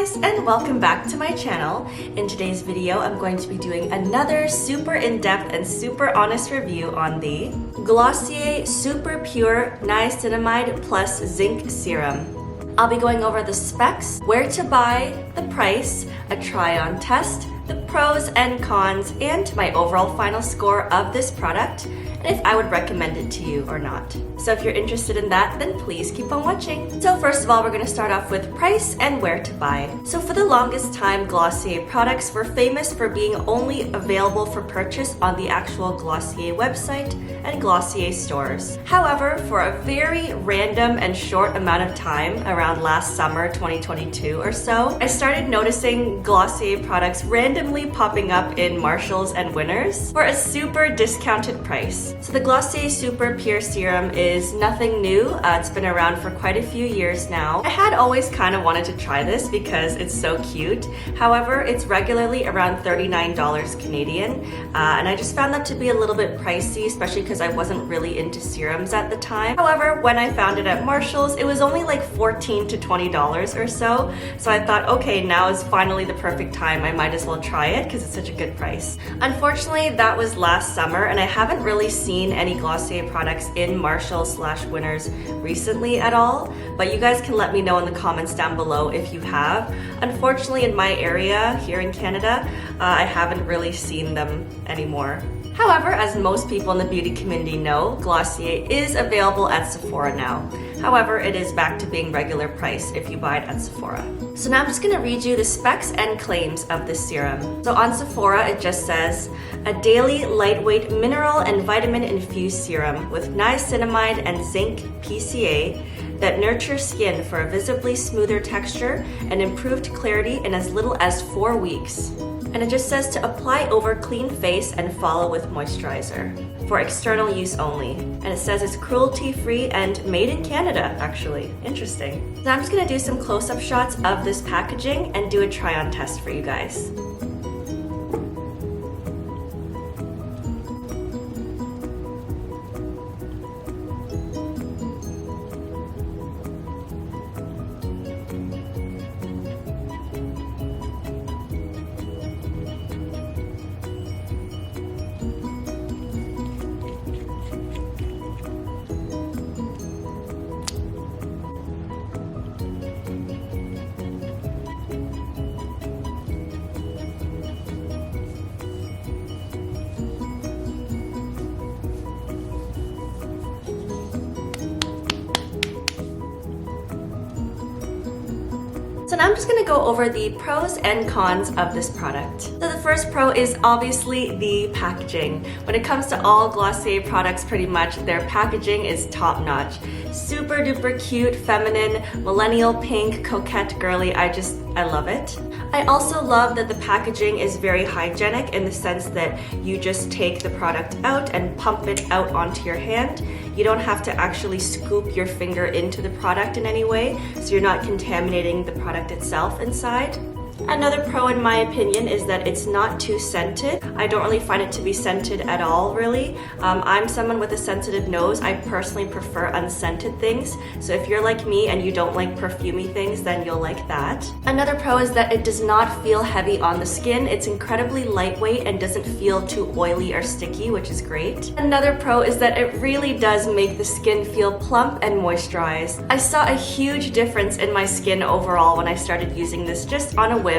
guys, and welcome back to my channel. In today's video, I'm going to be doing another super in-depth and super honest review on the Glossier Super Pure Niacinamide plus Zinc Serum. I'll be going over the specs, where to buy, the price, a try-on test, the pros and cons, and my overall final score of this product, and if I would recommend it to you or not. So if you're interested in that, then please keep on watching. So first of all, we're going to start off with price and where to buy. So for the longest time, Glossier products were famous for being only available for purchase on the actual Glossier website and Glossier stores. However, for a very random and short amount of time, around last summer 2022 or so, I started noticing Glossier products randomly popping up in Marshalls and Winners for a super discounted price. So the Glossier Super Pure Serum is nothing new. It's been around for quite a few years now. I had always kind of wanted to try this because it's so cute. However, it's regularly around $39 Canadian, and I just found that to be a little bit pricey, especially because I wasn't really into serums at the time. However, when I found it at Marshalls, it was only like $14 to $20 or so. So I thought, okay, now is finally the perfect time. I might as well try it because it's such a good price. Unfortunately, that was last summer, and I haven't really seen any Glossier products in Marshalls/Winners recently at all, but you guys can let me know in the comments down below if you have. Unfortunately, in my area here in Canada, I haven't really seen them anymore. However, as most people in the beauty community know, Glossier is available at Sephora now. However, it is back to being regular price if you buy it at Sephora. So now I'm just going to read you the specs and claims of this serum. So on Sephora, it just says, a daily lightweight mineral and vitamin infused serum with niacinamide and zinc PCA that nurtures skin for a visibly smoother texture and improved clarity in as little as 4 weeks. And it just says to apply over clean face and follow with moisturizer for external use only. And it says it's cruelty-free and made in Canada, actually. Interesting. So I'm just gonna do some close-up shots of this packaging and do a try-on test for you guys. So now I'm just gonna go over the pros and cons of this product. So the first pro is obviously the packaging. When it comes to all Glossier products, pretty much, their packaging is top notch. Super duper cute, feminine, millennial pink, coquette, girly. I love it. I also love that the packaging is very hygienic in the sense that you just take the product out and pump it out onto your hand. You don't have to actually scoop your finger into the product in any way, so you're not contaminating the product itself inside. Another pro in my opinion is that it's not too scented. I don't really find it to be scented at all, really. I'm someone with a sensitive nose. I personally prefer unscented things. So if you're like me and you don't like perfumey things, then you'll like that. Another pro is that it does not feel heavy on the skin. It's incredibly lightweight and doesn't feel too oily or sticky, which is great. Another pro is that it really does make the skin feel plump and moisturized. I saw a huge difference in my skin overall when I started using this just on a whim.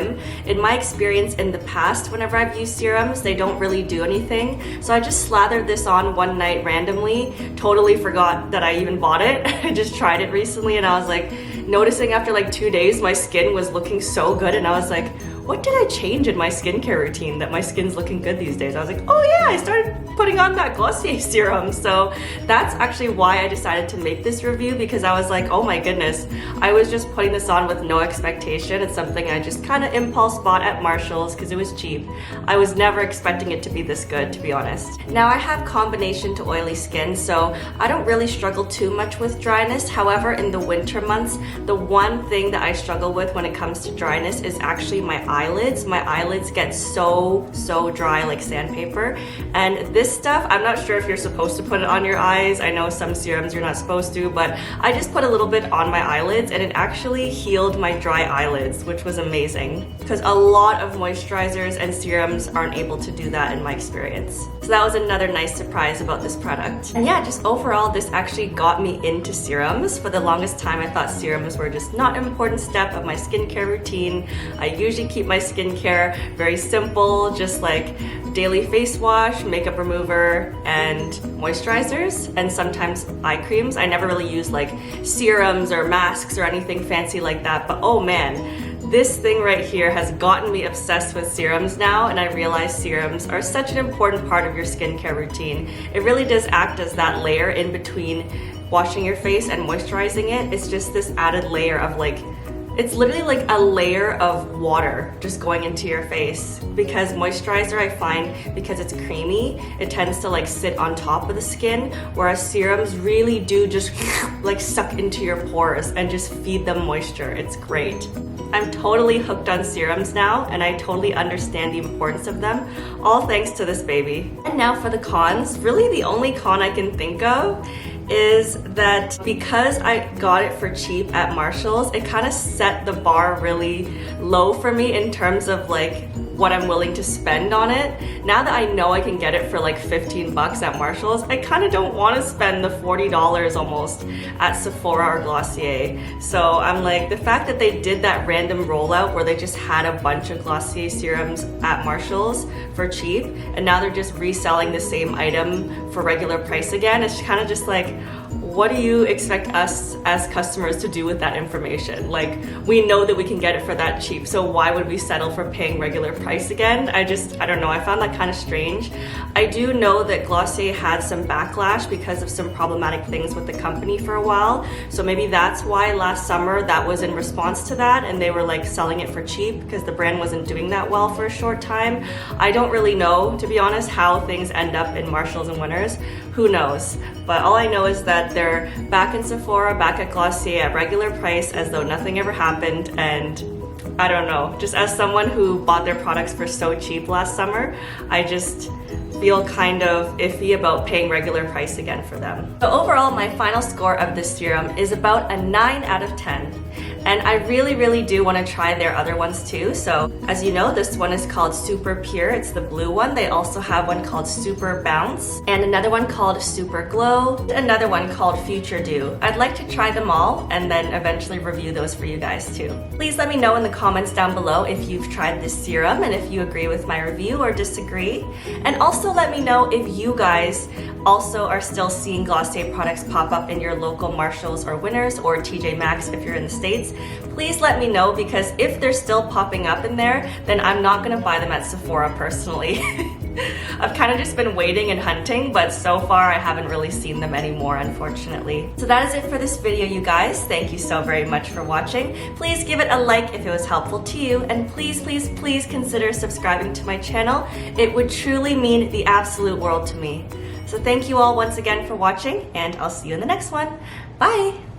In my experience in the past, whenever I've used serums, they don't really do anything. So I just slathered this on one night randomly, totally forgot that I even bought it. I just tried it recently and I was like, noticing after like 2 days, my skin was looking so good and I was like, what did I change in my skincare routine that my skin's looking good these days? I was like, oh yeah, I started putting on that Glossier serum. So that's actually why I decided to make this review, because I was like, oh my goodness, I was just putting this on with no expectation. It's something I just kind of impulse bought at Marshalls because it was cheap. I was never expecting it to be this good, to be honest. Now I have combination to oily skin, so I don't really struggle too much with dryness. However, in the winter months, the one thing that I struggle with when it comes to dryness is actually my eyelids. My eyelids get so dry like sandpaper. And this stuff, I'm not sure if you're supposed to put it on your eyes. I know some serums you're not supposed to, but I just put a little bit on my eyelids and it actually healed my dry eyelids, which was amazing. Because a lot of moisturizers and serums aren't able to do that in my experience. So that was another nice surprise about this product. And yeah, just overall, this actually got me into serums. For the longest time, I thought serums were just not an important step of my skincare routine. I usually keep my skincare very simple, just like daily face wash, makeup remover, and moisturizers, and sometimes eye creams. I never really use like serums or masks or anything fancy like that, but oh man, this thing right here has gotten me obsessed with serums now, and I realize serums are such an important part of your skincare routine. It really does act as that layer in between washing your face and moisturizing it. It's just this added layer of like, it's literally like a layer of water just going into your face, because moisturizer, I find, because it's creamy, it tends to like sit on top of the skin, whereas serums really do just like suck into your pores and just feed them moisture. It's great. I'm totally hooked on serums now, and I totally understand the importance of them, all thanks to this baby. And now for the cons. Really the only con I can think of is that because I got it for cheap at Marshall's, it kind of set the bar really low for me in terms of like what I'm willing to spend on it. Now that I know I can get it for like 15 bucks at Marshall's, I kind of don't want to spend the $40 almost at Sephora or Glossier. So I'm like, the fact that they did that random rollout where they just had a bunch of Glossier serums at Marshall's for cheap, and now they're just reselling the same item for regular price again, it's kind of just like, what do you expect us as customers to do with that information? Like, we know that we can get it for that cheap, so why would we settle for paying regular price again? I don't know, I found that kind of strange. I do know that Glossier had some backlash because of some problematic things with the company for a while, so maybe that's why last summer that was in response to that, and they were like selling it for cheap because the brand wasn't doing that well for a short time. I don't really know, to be honest, how things end up in Marshalls and Winners. Who knows? But all I know is that they're back in Sephora, back at Glossier at regular price as though nothing ever happened, and I don't know, just as someone who bought their products for so cheap last summer, I just feel kind of iffy about paying regular price again for them. So overall, my final score of this serum is about a 9 out of 10. And I really do want to try their other ones too. So as you know, this one is called Super Pure. It's the blue one. They also have one called Super Bounce and another one called Super Glow, another one called Future Dew. I'd like to try them all and then eventually review those for you guys too. Please let me know in the comments down below if you've tried this serum and if you agree with my review or disagree. And also let me know if you guys also are still seeing Glossier products pop up in your local Marshalls or Winners or TJ Maxx if you're in the States. Please let me know, because if they're still popping up in there, then I'm not gonna buy them at Sephora personally. I've kind of just been waiting and hunting, but so far I haven't really seen them anymore, unfortunately. So that is it for this video, you guys. Thank you so very much for watching. Please give it a like if it was helpful to you, and please consider subscribing to my channel. It would truly mean the absolute world to me. So thank you all once again for watching, and I'll see you in the next one. Bye!